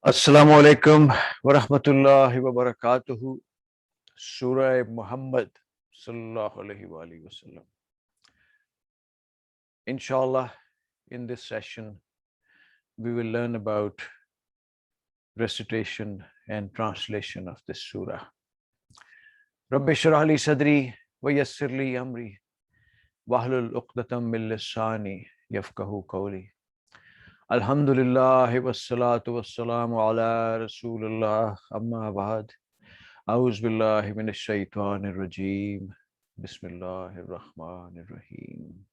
Assalamu alaikum wa rahmatullahi wa barakatuhu. Surah Muhammad sallallahu alaihi wa alihi wasallam. Inshallah, in this session, we will learn about recitation and translation of this surah. Rabbi shrah li sadri wa yassir li amri wahlul uqdatam min lisani yafqahu qawli. Alhamdulillah wassalatu wassalamu ala rasulillah amma ba'd. أعوذ بالله من الشيطان الرجيم بسم الله الرحمن الرحيم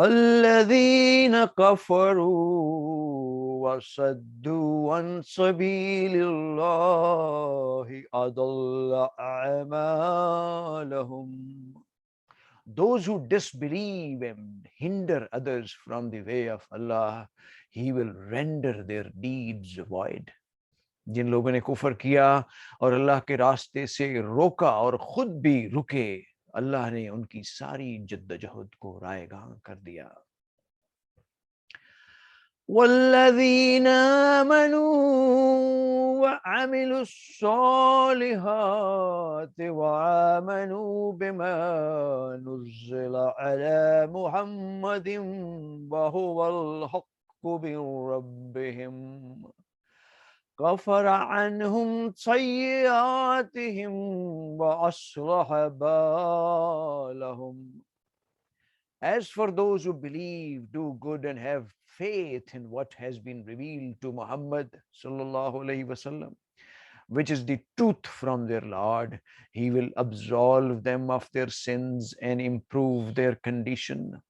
الذين كفروا وصدوا عن سبيل الله أضل أعمالهم. Those who disbelieve and hinder others from the way of Allah, He will render their deeds void. जिन लोगों ने कुफर किया और अल्लाह के रास्ते से रोका और खुद भी रुके, अल्लाह ने उनकी सारी जद्दोजहद को रायगां कर दिया. वल्लज़ीना आमनू व अमिलुस्सॉलिहाति व आमनू बिमा nuzzila अला मुहम्मदिन व हुवल हक़्क़ु मिन रब्बिहिम غفر عنهم سيئاتهم وأصلح بالهم. As for those who believe, do good and have faith in what has been revealed to Muhammad sallallahu alaihi wasallam, which is the truth from their Lord, He will absolve them of their sins and improve their condition.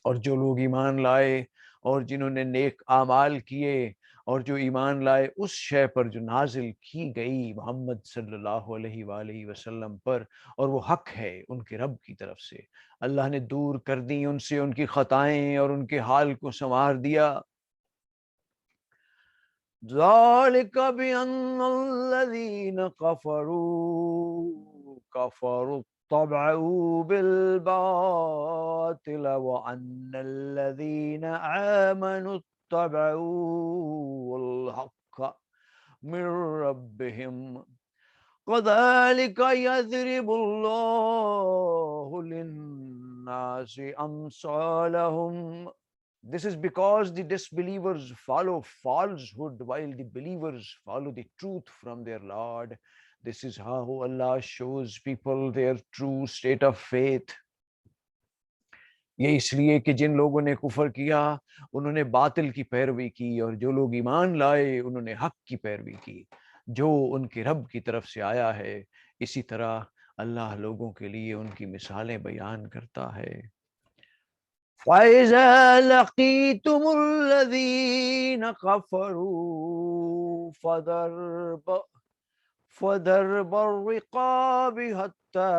और जो लोग ईमान लाए और जिन्होंने नेक आमाल किए और जो ईमान लाए उस शय पर जो नाजिल की गई मोहम्मद सल्लल्लाहु अलैहि वसल्लम पर, और वो हक है उनके रब की तरफ से, अल्लाह ने दूर कर दी उनसे उनकी खताएं और उनके हाल को संवार दिया. ज़ालिक बिअन्नल्लज़ीना कफ़रू طبعوا بالباطل وأن الذين آمنوا اتبعوا الحق من ربهم كذلك يضرب الله للناس أمثالهم. This is because the disbelievers follow falsehood while the believers follow the truth from their Lord. This is how Allah shows people their true state of faith. ये इसलिए कि जिन लोगों ने कुफर किया उन्होंने बातिल की पैरवी की, और जो लोग ईमान लाए उन्होंने हक की पैरवी की जो उनके रब की तरफ से आया है. इसी तरह अल्लाह लोगों के लिए उनकी मिसालें बयान करता है. فَإِذَا لَقِيتُمُ الَّذِينَ كَفَرُوا فضرب الرقاب حتى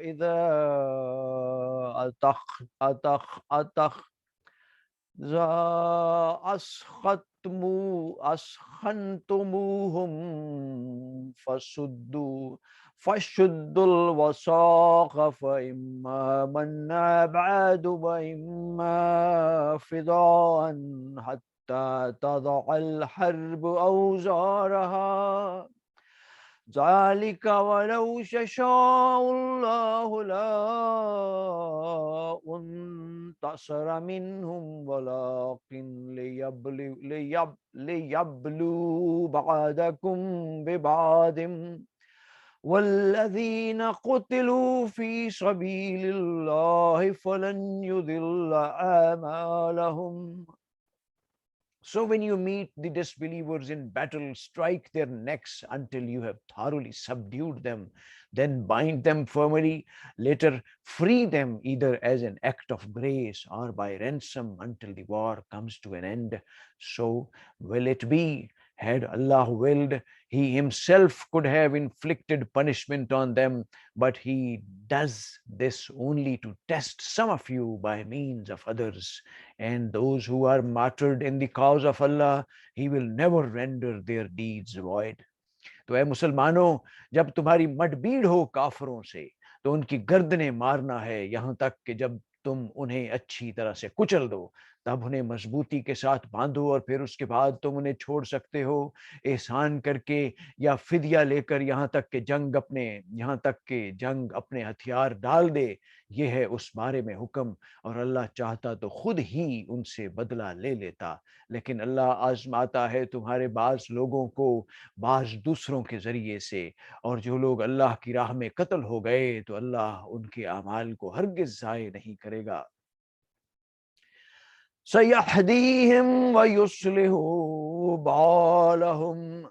إذا أسخنتموهم فشدوا الوثاق فإما منا بعد وإما فداء حتى تضع الحرب أوزارها ذلك ولو يشاء الله لانتصر منهم ولكن ليبلو بعضكم ببعض والذين قتلوا في سبيل الله فلن يضل أعمالهم. So when you meet the disbelievers in battle, strike their necks until you have thoroughly subdued them, then bind them firmly, later free them either as an act of grace or by ransom until the war comes to an end. So will it be. Had Allah willed, He Himself could have inflicted punishment on them, but He does this only to test some of you by means of others. And those who are martyred in the cause of Allah, He will never render their deeds void. तो ऐ मुसलमानों, जब तुम्हारी मटभीड़ हो काफरों से तो उनकी गर्दनें मारना है, यहाँ तक कि जब तुम उन्हें अच्छी तरह से कुचल दो, तब उन्हें मजबूती के साथ बांधो और फिर उसके बाद तुम उन्हें छोड़ सकते हो एहसान करके या फिदिया लेकर, यहाँ तक के जंग अपने हथियार डाल दे। ये है उस बारे में हुक्म, और अल्लाह चाहता तो खुद ही उनसे बदला ले लेता, लेकिन अल्लाह आजमाता है तुम्हारे बाज लोगों को बाज दूसरों के जरिए से, और जो लोग अल्लाह की राह में कत्ल हो गए तो अल्लाह उनके अमाल को हरगिज जाय नहीं करेगा। सयहदीहिम व युस्लिहु बालहुम,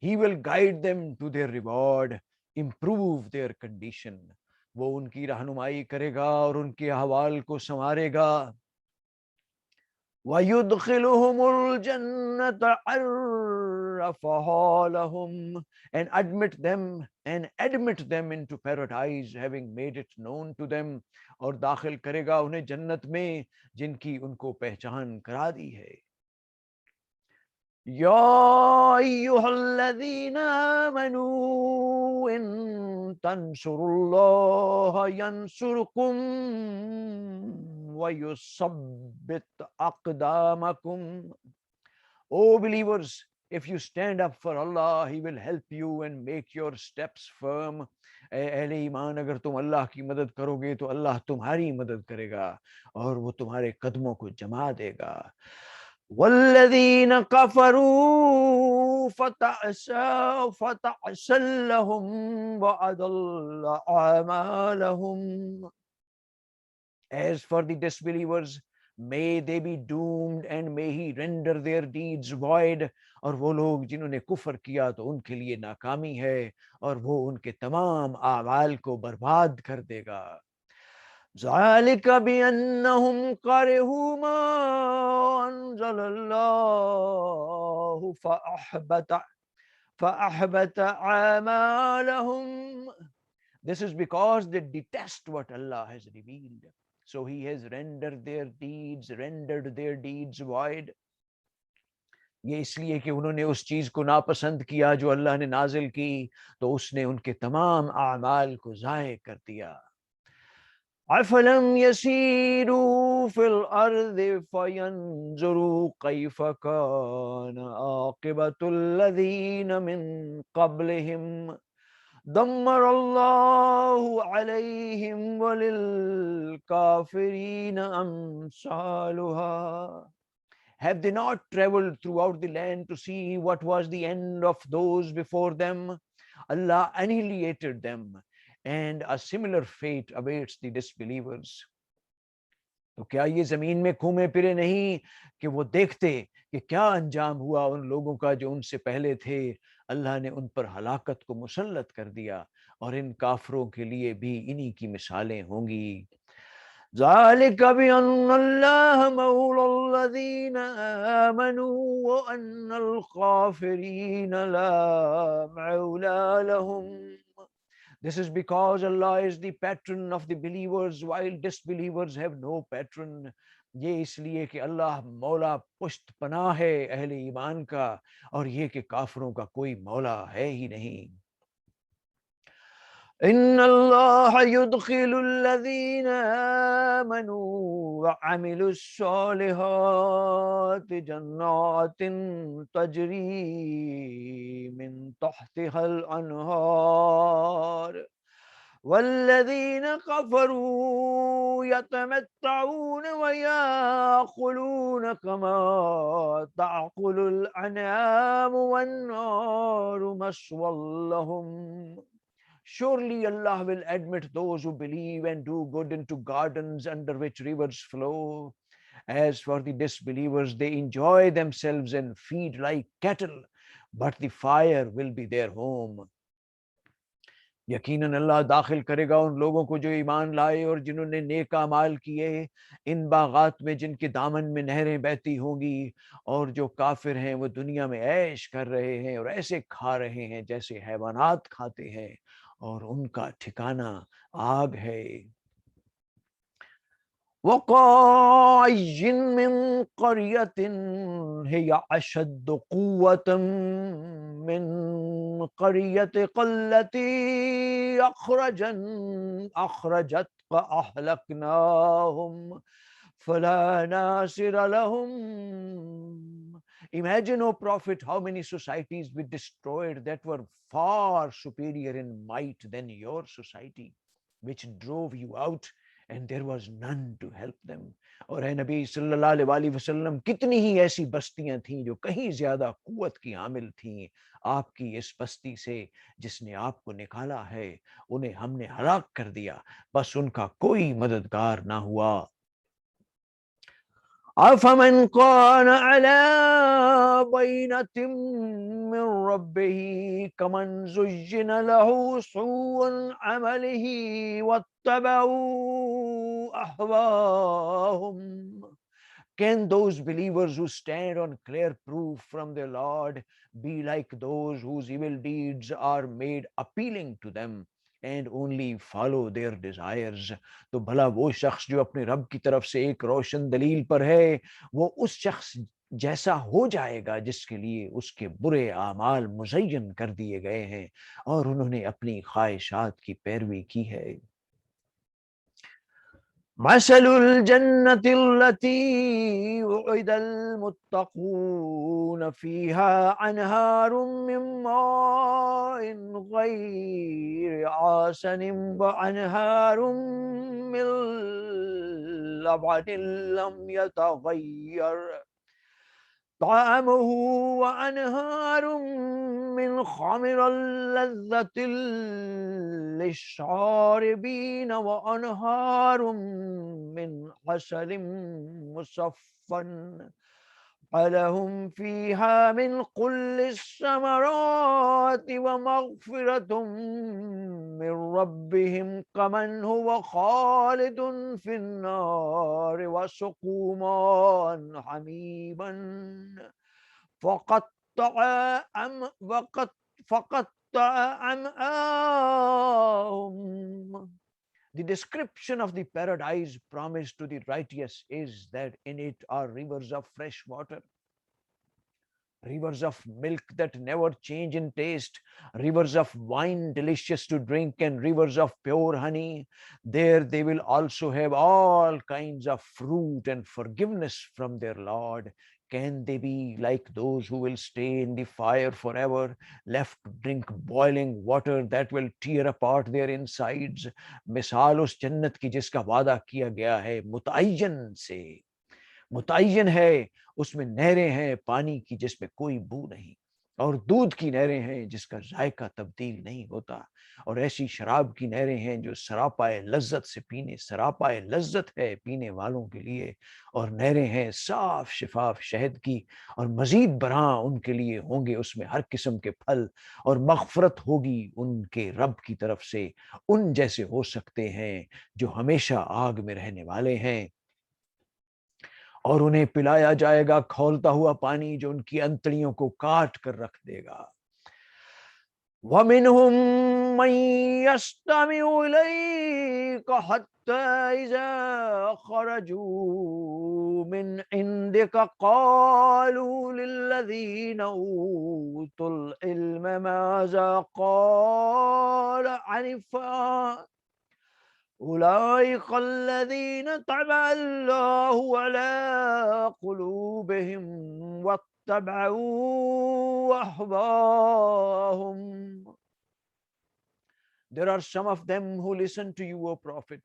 he will guide them to their reward, improve their condition. वो उनकी रहनुमाई करेगा और उनके अहवाल को संवारेगा। वयुदखिलुहुमुल जन्नत अर्रफहा लहुम, and admit them into paradise having made it known to them, और दाखिल करेगा उन्हें जन्नत में जिनकी उनको पहचान करा दी है। या अय्युहल्लज़ीना आमनू इन तंसुरुल्लाह यंसुरकुम व युसब्बित अक़दामकुम। O believers, if you stand up for Allah, He will help you and make your steps firm. अहले ईमान, अगर तुम अल्लाह की मदद करोगे तो अल्लाह तुम्हारी मदद करेगा और वो तुम्हारे कदमों को जमा देगा। वल्लज़ीन कफरू फतअसल लहुम व अदल्ल अमालहुम। As for the disbelievers, may they be doomed and may He render their deeds void। और वो लोग जिन्होंने कुफर किया तो उनके लिए नाकामी है और वो उनके तमाम आमाल को बर्बाद कर देगा। ज़ालिक बिअन्नहुम करिहू मा अंज़लल्लाहु फ़अहबत आमालहुम। This is because they detest what Allah has revealed. So He has rendered their deeds void. ये इसलिए कि उन्होंने उस चीज को नापसंद किया जो अल्लाह ने नाजिल की, तो उसने उनके तमाम आमाल को ज़ाय कर दिया। अफलम यसीरू फिल अर्दि फयंजुरू कैफ कान आक़िबतुल लज़ीना मिन क़ब्लिहिम दम्मरल्लाहु अलैहिम वलिल काफिरीन अमसालुहा। Have they not traveled throughout the land to see what was the end of those before them? Allah annihilated them, and a similar fate awaits the disbelievers. तो क्या ये जमीन में घूमे फिरे नहीं कि वो देखते कि क्या अंजाम हुआ उन लोगों का जो उनसे पहले थे। अल्लाह ने उन पर हलाकत को मुसल्लत कर दिया और इन काफरों के लिए भी इन्हीं की मिसालें होंगी। ज़ालिक बिअन्नल्लाह मौलाल्लज़ीना आमनू व अन्नल काफिरीन ला मौला लहुम। This is because Allah is the patron of the believers while disbelievers have no patron. ये इसलिए कि अल्लाह मौला पुश्त पनाह है अहले ईमान का, और ये कि काफरों का कोई मौला है ही नहीं। इन्नल्लाह युदखिलुल्लज़ीना आमनू व अमिलुस्सॉलिहाति जन्नातिन तजरी मिन तहतिहल अनहार वल्लज़ीन कफरू यतमत्तऊन व याकुलून कमा ताकुलुल अनआम वन्नारु मस्वल लहुम। Surely Allah will admit those who believe and do good into gardens under which rivers flow. As for the disbelievers, they enjoy themselves and feed like cattle, but the fire will be their home. यकीनन अल्लाह दाखिल करेगा उन लोगों को जो ईमान लाए और जिन्होंने नेक अमाल किए इन बागात में जिनके दामन में नहरें बहती होंगी, और जो काफिर हैं वो दुनिया में ऐश कर रहे हैं और ऐसे खा रहे हैं जैसे हैवानात खाते हैं, और उनका ठिकाना आग है। वक़ाय्यिन मिन क़रयतिन हिय अशद्दु क़ुव्वतन मिन क़रयतिक अल्लती अख़रजतक अहलकनाहुम فَلَا نَاصِرَ لَهُمْ. Imagine, O Prophet, how many societies we destroyed that were far superior in might than your society, which drove you out and there was none to help them. और है नबी सल्लल्लाहु अलैहि वसल्लम, कितनी ही ऐसी बस्तियां थीं जो कहीं ज्यादा कुव्वत की हामिल थीं आपकी इस बस्ती से जिसने आपको निकाला है, उन्हें हमने हलाक कर दिया, बस उनका कोई मददगार ना हुआ। أفمن كان على بينة من ربه كمن زين له سوء عمله واتبعوا أهواهم. Can those believers who stand on clear proof from their Lord be like those whose evil deeds are made appealing to them and only follow their desires? तो भला वो शख्स जो अपने रब की तरफ से एक रोशन दलील पर है, वो उस शख्स जैसा हो जाएगा जिसके लिए उसके बुरे आमाल मुज़य्यन कर दिए गए हैं और उन्होंने अपनी ख्वाहिशात की पैरवी की है। مثل الجنة التي وعد المتقون فيها أنهار من ماء غير آسن وأنهار من لبن لم يتغير طعمه وأنهار من خمر لذة للشاربين وأنهار من عسل مصفى لهم فيها من كل الثمرات ومغفرة من ربهم كمن هو خالد في النار وسقوا ماء حميما فقطع أمعاءهم. The description of the paradise promised to the righteous is that in it are rivers of fresh water, rivers of milk that never change in taste, rivers of wine delicious to drink, and rivers of pure honey. There they will also have all kinds of fruit and forgiveness from their Lord. Can they be like those who will stay in the fire forever, left to drink boiling water that will tear apart their insides? मिसाल उस जन्नत की जिसका वादा किया गया है मुतअय्यन से, मुतय्यन है, उसमें नहरें हैं पानी की जिसमें कोई बू नहीं, और दूध की नहरें हैं जिसका जायका तब्दील नहीं होता, और ऐसी शराब की नहरें हैं जो सरापाए लज्जत से पीने, सरापाए लज्जत है पीने वालों के लिए, और नहरें हैं साफ शिफाफ शहद की, और मजीद बरहां उनके लिए होंगे उसमें हर किस्म के फल, और मगफरत होगी उनके रब की तरफ से, उन जैसे हो सकते हैं जो हमेशा आग में रहने वाले हैं। और उन्हें पिलाया जाएगा खौलता हुआ पानी जो उनकी अंतड़ियों को काट कर रख देगा। ومنهم من يستمع إليك حتى إذا خرجوا من عندك قالوا للذين أوتوا العلم ماذا قال آنفا أولئك الذين طبع الله على قلوبهم واتبعوا أهواهم. There are some of them who listen to you, O Prophet,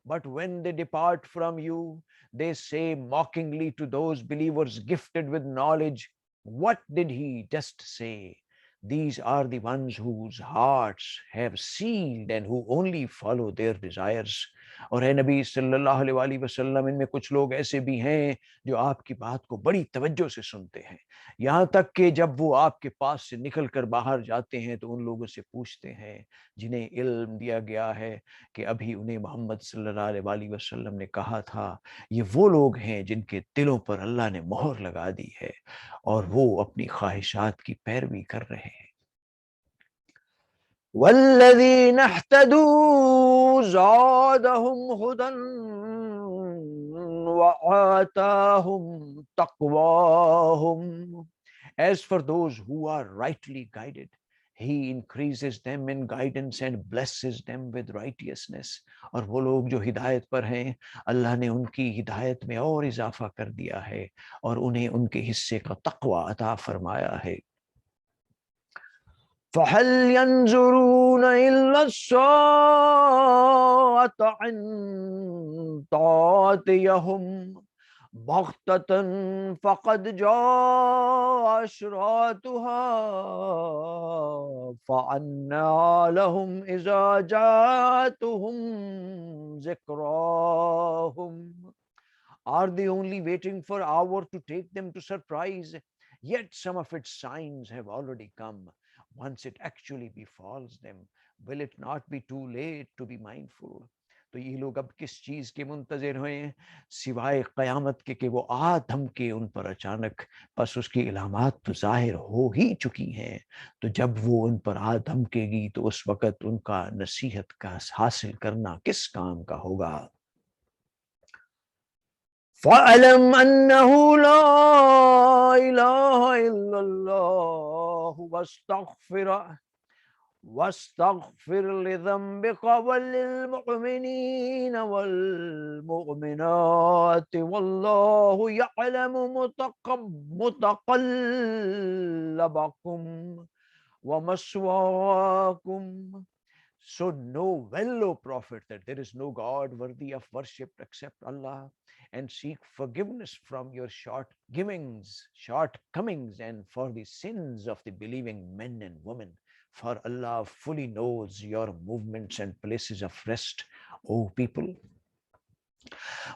but when they depart from you, they say mockingly to those believers gifted with knowledge, what did he just say? These are the ones whose hearts have sealed and who only follow their desires. और है नबी सल्लल्लाहु अलैहि वसल्लम, इनमें कुछ लोग ऐसे भी हैं जो आपकी बात को बड़ी तवज्जो से सुनते हैं, यहाँ तक कि जब वो आपके पास से निकल कर बाहर जाते हैं तो उन लोगों से पूछते हैं जिन्हें इल्म दिया गया है कि अभी उन्हें मोहम्मद सल्लल्लाहु अलैहि वसल्लम ने कहा था, ये वो लोग हैं जिनके दिलों पर अल्लाह ने मोहर लगा दी है और वो अपनी ख्वाहिशात की पैरवी कर रहे हैं। वल्लज़ीन इह्तदू ज़ादहुम हुदन व आताहुम तक़वाहुम. As for those who are rightly guided, He increases them in guidance and blesses them with righteousness. और वो लोग जो हिदायत पर हैं, अल्लाह ने उनकी हिदायत में और इजाफा कर दिया है और उन्हें उनके हिस्से का तकवा अता फरमाया है. فهل ينظرون إلا الساعة أن تأتيهم بغتة فقد جاء أشراطها فأنى لهم إذا جاءتهم ذكراهم. Are they only waiting for hour to take them to surprise? Yet some of its signs have already come. Once it actually befalls them, will it not be too late to be mindful? तो ये लोग अब किस चीज के मुंतजिर हुए सिवाय कयामत के कि वो आ धमके उन पर अचानक. बस उसकी इलामात तो जाहिर हो ही चुकी हैं. तो जब वो उन पर आ धमकेगी तो उस वक़्त उनका नसीहत का हासिल करना किस काम का होगा. فَاعْلَمْ أَنَّهُ لَا إِلَهَ إِلَّا اللَّهُ واستغفر لذنبك وللمؤمنين والمؤمنات والله يعلم متقلبكم ومثواكم. So know well, O Prophet, that there is no God worthy of worship except Allah, and seek forgiveness from your shortcomings, and for the sins of the believing men and women. For Allah fully knows your movements and places of rest, O people.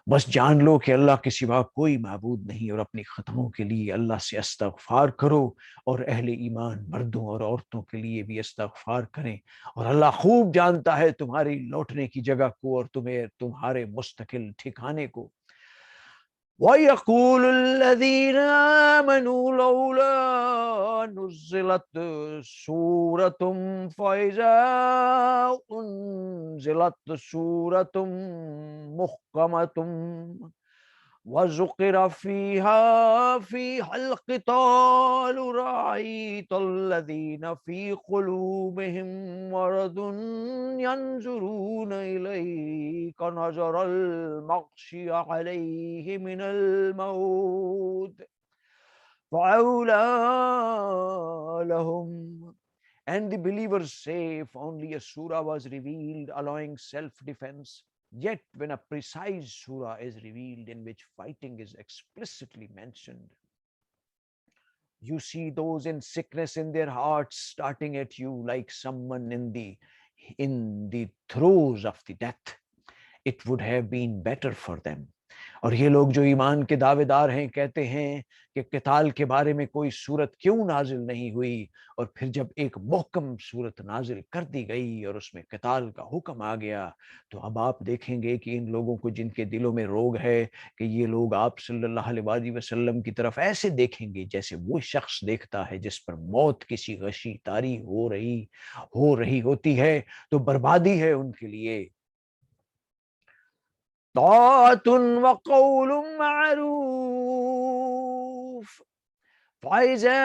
बस जान लो कि अल्लाह के सिवा कोई माबूद नहीं और अपनी खताओं के लिए अल्लाह से इस्तगफार करो और अहले ईमान मर्दों और औरतों के लिए भी इस्तगफार करें. और अल्लाह खूब जानता है तुम्हारी लौटने की जगह को और तुम्हें तुम्हारे मुस्तकिल ठिकाने को. وَيَقُولُ الَّذِينَ آمَنُوا لَوْلَا نُزِّلَتْ سُورَةٌ فَإِذَا أُنزِلَتْ سُورَةٌ مُحْكَمَةٌ وذكر فيها في-hal-qital رأيت الذين في قلوبهم مرض ينظرون إليك نظر المغشي عليه من الموت فأولى لهم. And the believers say, if only a surah was revealed allowing self-defense. Yet when a precise surah is revealed in which fighting is explicitly mentioned, you see those in sickness in their hearts starting at you like someone in the throes of the death. It would have been better for them. और ये लोग जो ईमान के दावेदार हैं कहते हैं कि क़िताल के बारे में कोई सूरत क्यों नाजिल नहीं हुई. और फिर जब एक मुहकम सूरत नाजिल कर दी गई और उसमें क़िताल का हुक्म आ गया तो अब आप देखेंगे कि इन लोगों को जिनके दिलों में रोग है कि ये लोग आप सल्लल्लाहु अलैहि वसल्लम की तरफ ऐसे देखेंगे जैसे वो शख्स देखता है जिस पर मौत किसी गशी तारी हो रही होती है. तो बर्बादी है उनके लिए. طاعة وقول معروف فإذا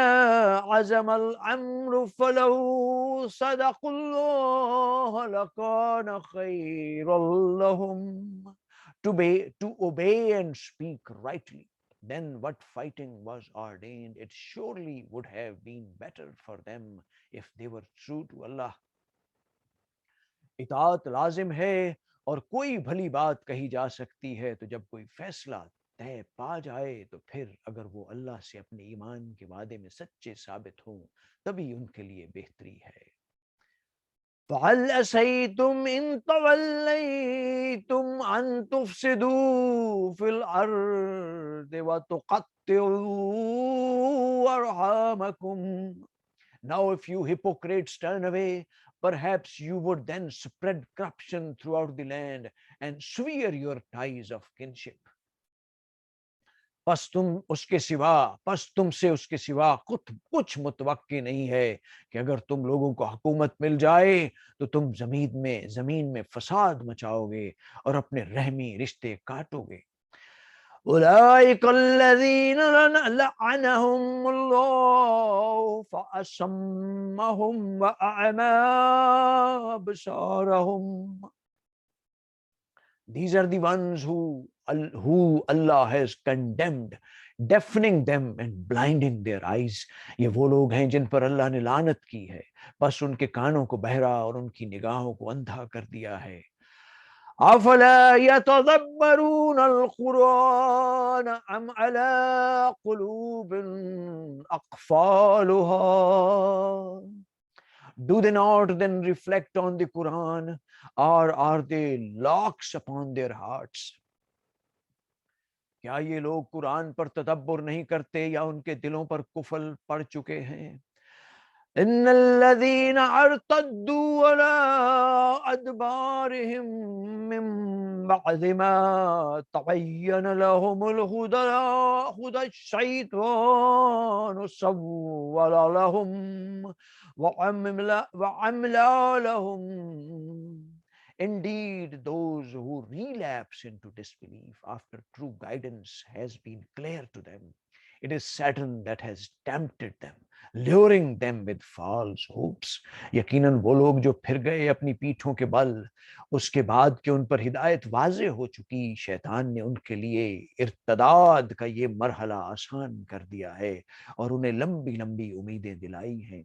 عزم الأمر فلو صدقوا الله لكان خيرا لهم. To obey and speak rightly, then what fighting was ordained, it surely would have been better for them if they were true to Allah. इताअत लाजिम है और कोई भली बात कही जा सकती है तो जब कोई फैसला तय पा जाए तो फिर अगर वो अल्लाह से अपने ईमान के वादे में सच्चे साबित हों तभी उनके लिए बेहतरी है. فَهَلْ أَسَيْتُمْ إِن تَوَلَّيْتُمْ أَن تُفْسِدُوا فِي الْأَرْضِ وَتُقَطِّعُوا أَرْحَامَكُمْ. Now if you hypocrites turn away, perhaps you would then spread corruption throughout the land and sever your ties of kinship. बस तुमसे उसके सिवा कुछ मुतवक्की नहीं है कि अगर तुम लोगों को हुकूमत मिल जाए तो तुम जमीन में फसाद मचाओगे और अपने रहमी रिश्ते काटोगे. उलाइकल्लज़ीना लअनहुमुल्लाहु फ़असम्महुम व अअमा अबसारहुम. These are the ones who Allah has condemned, deafening them and blinding their eyes. ये वो लोग हैं जिन पर अल्लाह ने लानत की है, बस उनके कानों को बहरा और उनकी निगाहों को अंधा कर दिया है. अफला यतदब्बरून अल-कुरान अम अला कुलूबिन अक़फ़ालुहा. Do they not then reflect on the Quran, or are they locks upon their hearts? क्या ये लोग कुरान पर तदब्बुर नहीं करते या उनके दिलों पर कुफल पड़ चुके हैं? इन्नल्लज़ीना अर्तद्दू अला अदबारिहिम मिन बअदि मा तबय्यन लहुमुल हुदा शैतानु सव्वला लहुम वअमला लहुम. Indeed, those who relapse into disbelief after true guidance has been clear to them, it is Satan that has tempted them, luring them with false hopes. यकीनन वो लोग जो फिर गए अपनी पीठों के बल, उसके बाद कि उन पर हिदायत वाज़े हो चुकी, शैतान ने उनके लिए इर्तदाद का ये मरहला आसान कर दिया है और उन्हें लंबी लंबी उम्मीदें दिलाई हैं.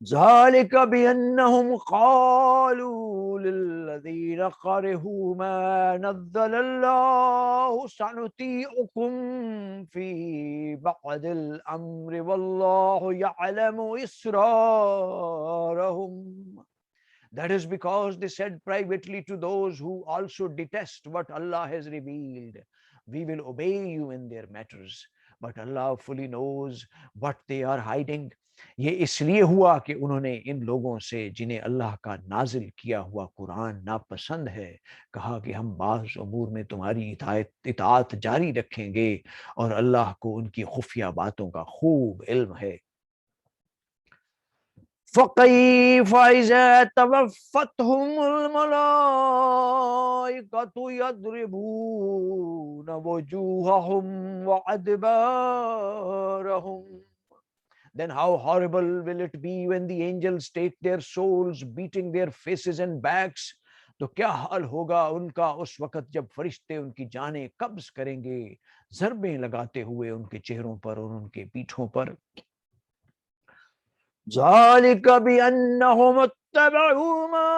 ذلك بأنهم قالوا للذين كرهوا ما نزل الله سنطيعكم في بعض الأمر والله يعلم إسرارهم. That is because they said privately to those who also detest what Allah has revealed, we will obey you in their matters, but Allah fully knows what they are hiding. ये इसलिए हुआ कि उन्होंने इन लोगों से जिन्हें अल्लाह का नाजिल किया हुआ कुरान नापसंद है, कहा कि हम बाज़ उमूर में तुम्हारी इताअत जारी रखेंगे और अल्लाह को उनकी खुफिया बातों का खूब इल्म है. فكيف إذا توفتهم الملائكة يضربون وجوههم وأدبارهم. Then how horrible will it be when the angels take their souls, beating their faces and backs. तो क्या हाल होगा उनका उस वक्त जब फरिश्ते उनकी जानें कब्ज करेंगे, ज़रबें लगाते हुए उनके चेहरों पर और उनके पीठों पर. ذلك بأنهم اتبعوا ما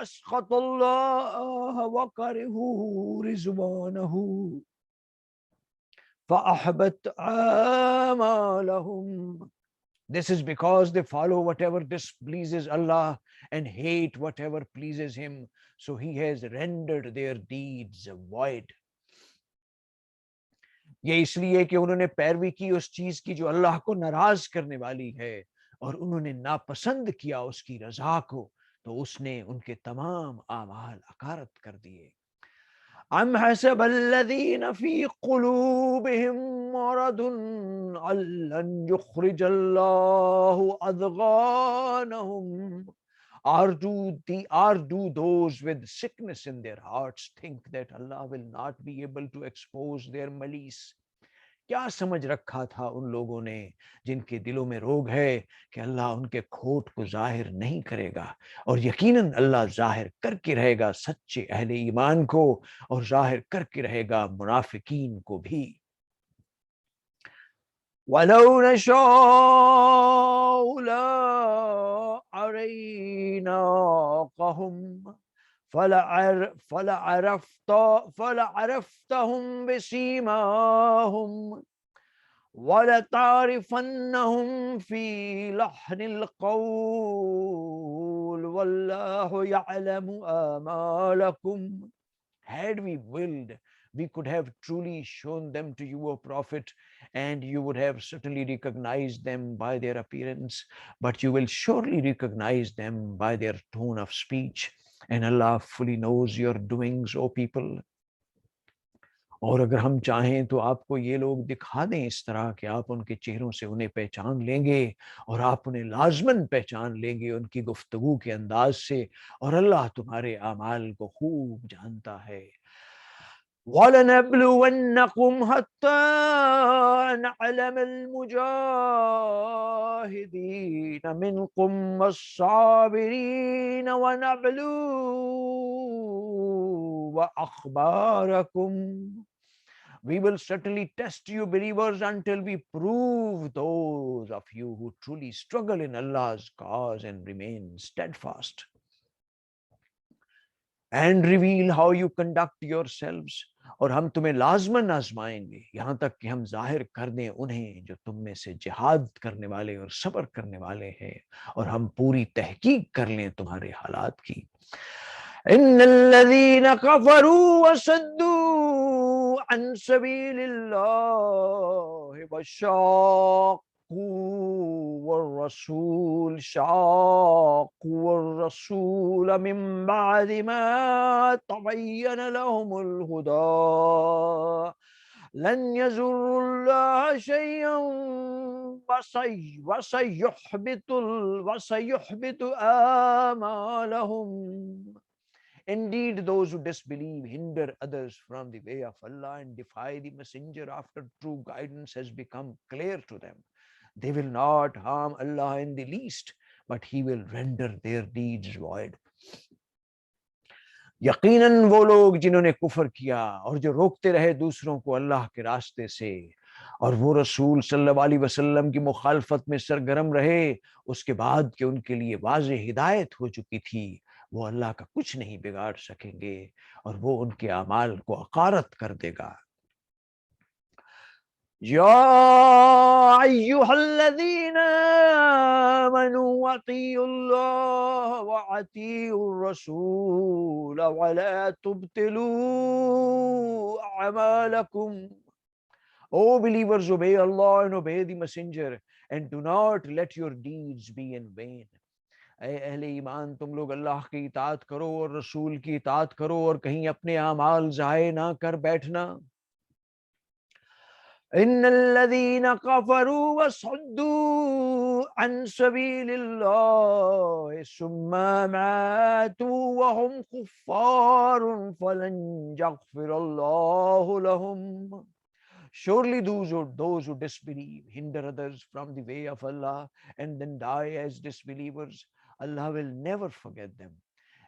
أسخط الله وكرهوا رضوانه فأحبط أعمالهم. This is because they follow whatever displeases Allah and hate whatever pleases Him, so He has rendered their deeds void. ये इसलिए कि उन्होंने पैरवी की उस चीज की जो अल्लाह को नाराज करने वाली है और उन्होंने नापसंद किया उसकी रजा को, तो उसने उनके तमाम आमाल अकारत कर दिए. अम हसबल्लज़ीना फी कुलूबिहिम मरदुन Allen युखरिजल्लाहु अज़गानहुम. Or do those with sickness in their hearts think that Allah will not be able to expose their malice? क्या समझ रखा था उन लोगों ने जिनके दिलों में रोग है कि अल्लाह उनके खोट को जाहिर नहीं करेगा, और यकीनन अल्लाह जाहिर करके रहेगा सच्चे अहले ईमान को और जाहिर करके रहेगा मुनाफिकीन को भी. वलौ नशाउ लअरैनाकहुम फलअरफ्तहुम बिसीमाहुम वलतारिफन्नहुम फी लहनिल Kaul वल्लाहु यअलमु आमालकुम. Had we willed, we could have truly shown them to you, O Prophet, and you would have certainly recognized them by their appearance, but you will surely recognize them by their tone of speech, and Allah fully knows your doings, O people. और अगर हम चाहें तो आपको ये लोग दिखा दें इस तरह कि आप उनके चेहरों से उन्हें पहचान लेंगे और आप उन्हें लाजमन पहचान लेंगे उनकी गुफ्तगू के अंदाज से, और अल्लाह तुम्हारे आमाल को खूब जानता है. वलनब्लुवन्नकुम हत्ता नअलमल मुजाहिदीन मिनकुम वस्साबिरीन व नब्लुव अखबारकुम. We will certainly test you, believers, until we prove those of you who truly struggle in Allah's cause and remain steadfast. And reveal how you conduct yourselves. और हम तुम्हें लाजमन आजमाएंगे यहाँ तक कि हम जाहिर कर दें उन्हें जो तुम में से जिहाद करने वाले और सब्र करने वाले हैं, और हम पूरी तहकीक कर लें तुम्हारे हालात की. इन्नल्लज़ीना कफ़रू वसद्दू अन सबीलिल्लाहि वशाक़्क़ू वर्रसूल शाक़्क़ू वर्रसूल मिन बअदि मा तबय्यन लहुमुल हुदा लन यज़ुर्रुल्लाह शयअन वसयुहबितु आमालहुम. Indeed, those who disbelieve hinder others from the way of Allah and defy the messenger after true guidance has become clear to them. They will not harm Allah in the least, but He will render their deeds void. यकीनन वो लोग जिन्होंने कुफर किया और जो रोकते रहे दूसरों को अल्लाह के रास्ते से, और वो रसूल सल्लल्लाहु अलैहि वसल्लम की मुखालफत में सरगर्म रहे उसके बाद कि उनके लिए वाज़े हिदायत हो चुकी थी, वो अल्लाह का कुछ नहीं बिगाड़ सकेंगे और वो उनके अमाल को अकारत कर देगा. या अय्युहल्लज़ीना आमनू अतीउल्लाह व अतीउर रसूल व ला तुब्तिलू अमालकुम. O believers, obey Allah and obey the messenger, and do not let your deeds be in vain. ऐ अहले ईमान, तुम लोग अल्लाह की इताअत करो और रसूल की इताअत करो और कहीं अपने आमाल ज़ाये ना कर बैठना. इन्नल्लज़ीना कफ़रू वसद्दू अन सबीलिल्लाहि सुम्मा मातू वहुम कुफ़्फ़ारुन फलन यग़फ़िरल्लाहु लहुम. Surely those who disbelieve, hinder others from the way of Allah, and then die as disbelievers, Allah will never forget them.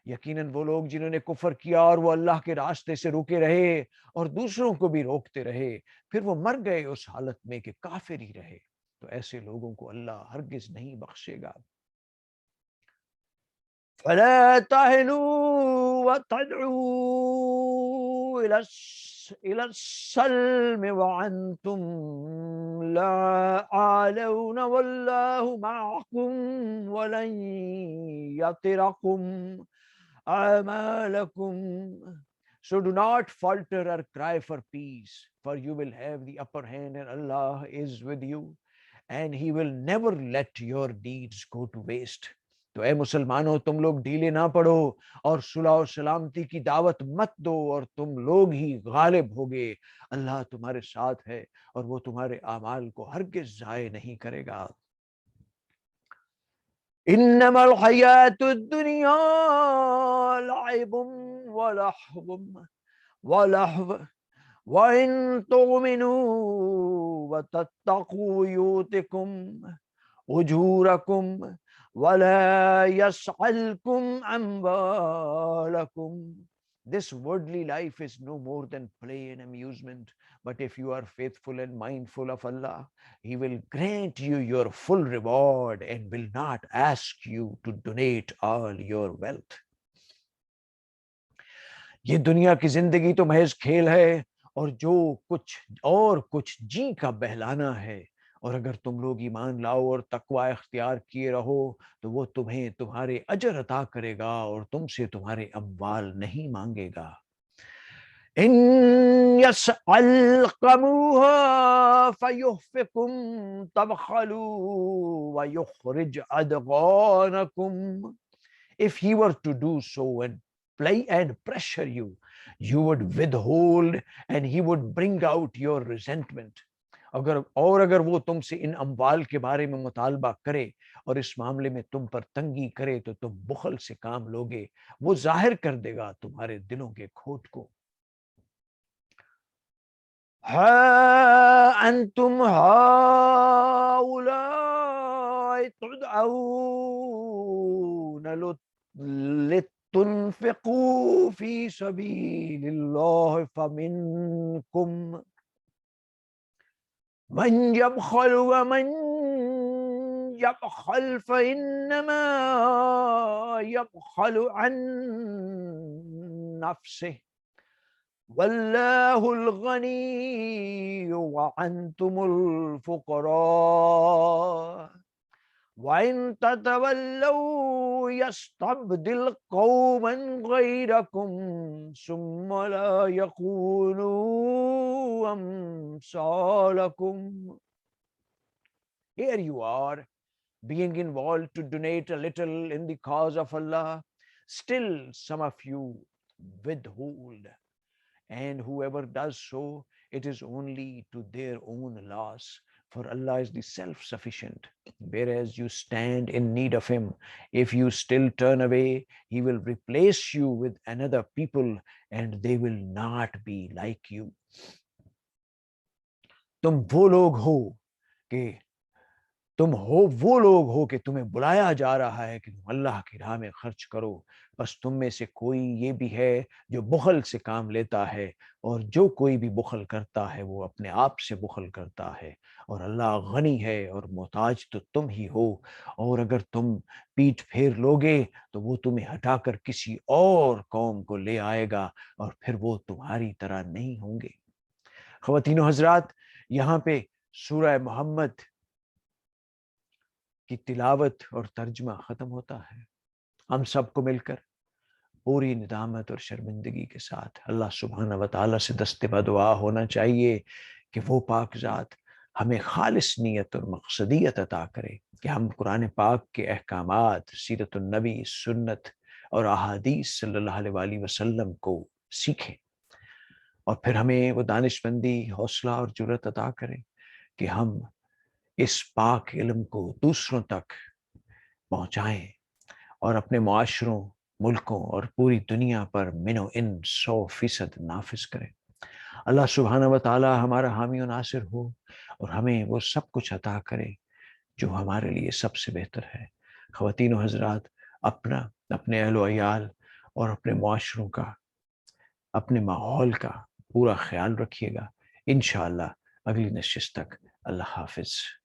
यकीनन वो लोग जिन्होंने कुफर किया और वो अल्लाह के रास्ते से रुके रहे और दूसरों को भी रोकते रहे, फिर वो मर गए उस हालत में कि काफिर ही रहे, तो ऐसे लोगों को अल्लाह हरगिज नहीं बख्शेगा. फला तहनु व तदउ इला सल्म व अंतुम ला आलौन वल्लाहु मअकुम व लन यतिरकुम amalakum. So do not falter or cry for peace, for you will have the upper hand and Allah is with you, and He will never let your deeds go to waste. तो ऐ मुसलमानों, तुम लोग ढीले ना पड़ो और सुलह और सलामती की दावत मत दो और तुम लोग ही गालिब होगे. अल्लाह तुम्हारे साथ है और वो तुम्हारे आमाल को हरगिज ज़ाय नहीं करेगा. इन्नमल हयातुद दुनिया लइबुम व लहवुम व लहव व इन तुमिनु व तत्तकू युतिकुम उजूरकुम व ला यसअलकुम अम्वालकुम. This worldly life is no more than play and amusement, but if you are faithful and mindful of Allah, He will grant you your full reward and will not ask you to donate all your wealth. ये दुनिया की जिंदगी तो महज खेल है और कुछ जी का बहलाना है, और अगर तुम लोग ईमान लाओ और तकवा इख्तियार किए रहो तो वो तुम्हें तुम्हारे अजर अता करेगा और तुमसे तुम्हारे अम्वाल नहीं मांगेगा. इन यसअलकमुहा फयुहफिकुम तबखलू व युखरिज अदगानकुम. If he were to do so and play and pressure you, you would withhold and he would bring out your resentment. अगर वो तुमसे इन अम्वाल के बारे में मुतालबा करे और इस मामले में तुम पर तंगी करे तो तुम बुखल से काम लोगे, वो जाहिर कर देगा तुम्हारे दिलों के खोट को. हा अंतुम हाउलाई तुदऔन लितुनफिकू फी सबीलिल्लाह फमिनकुम मन यबखल व मन यबखल फइन्नमा यबखल अन नफ्सिह वल्लाहुल गनी व अंतुमुल फुकरा व इन ततवल्लौ यस्तब्दिल कौमन गैरकुम सुम्मा ला यकूनू अमसालकुम. Here you are, being involved to donate a little in the cause of Allah. Still, some of you withhold, and whoever does so, it is only to their own loss. For Allah is the self-sufficient, whereas you stand in need of Him. If you still turn away, He will replace you with another people, and they will not be like you. तुम वो लोग हो कि तुम हो वो लोग हो कि तुम्हें बुलाया जा रहा है कि तुम अल्लाह की राह में खर्च करो. बस तुम में से कोई ये भी है जो बुखल से काम लेता है, और जो कोई भी बुखल करता है वो अपने आप से बुखल करता है. और अल्लाह गनी है और मोहताज तो तुम ही हो. और अगर तुम पीठ फेर लोगे तो वो तुम्हें हटाकर किसी और कौम को ले आएगा, और फिर वो तुम्हारी तरह नहीं होंगे. ख़वातीनो हज़रात, यहाँ पे सूरह मोहम्मद की तिलावत और तर्जमा ख़त्म होता है. हम सबको मिलकर पूरी निदामत और शर्मिंदगी के साथ अल्लाह सुब्हाना व तआला से दस्ते दुआ होना चाहिए कि वो पाक ज़ात हमें खालिस नीयत और मकसदियत अता करे कि हम कुरान पाक के अहकामात, सीरत नबी, सुन्नत और अहादीस सल्लल्लाहु अलैहि वसल्लम को सीखें. और फिर हमें वो दानिशमंदी, हौसला और जुर्रत अता करे कि हम इस पाक इल्म को दूसरों तक पहुँचाएं और अपने मुआशरों, मुल्कों और पूरी दुनिया पर मिनो इन 100% नाफिज करें. अल्लाह सुब्हाना व तआला हमारा हामी और नासिर हो और हमें वो सब कुछ अता करे जो हमारे लिए सबसे बेहतर है. ख़वातीन व हज़रात, अपना, अपने अहलो अयाल और अपने मुआशरों का, अपने माहौल का पूरा ख्याल रखिएगा. इंशाअल्लाह अगली नशिस्त तक. अल्लाह हाफिज़.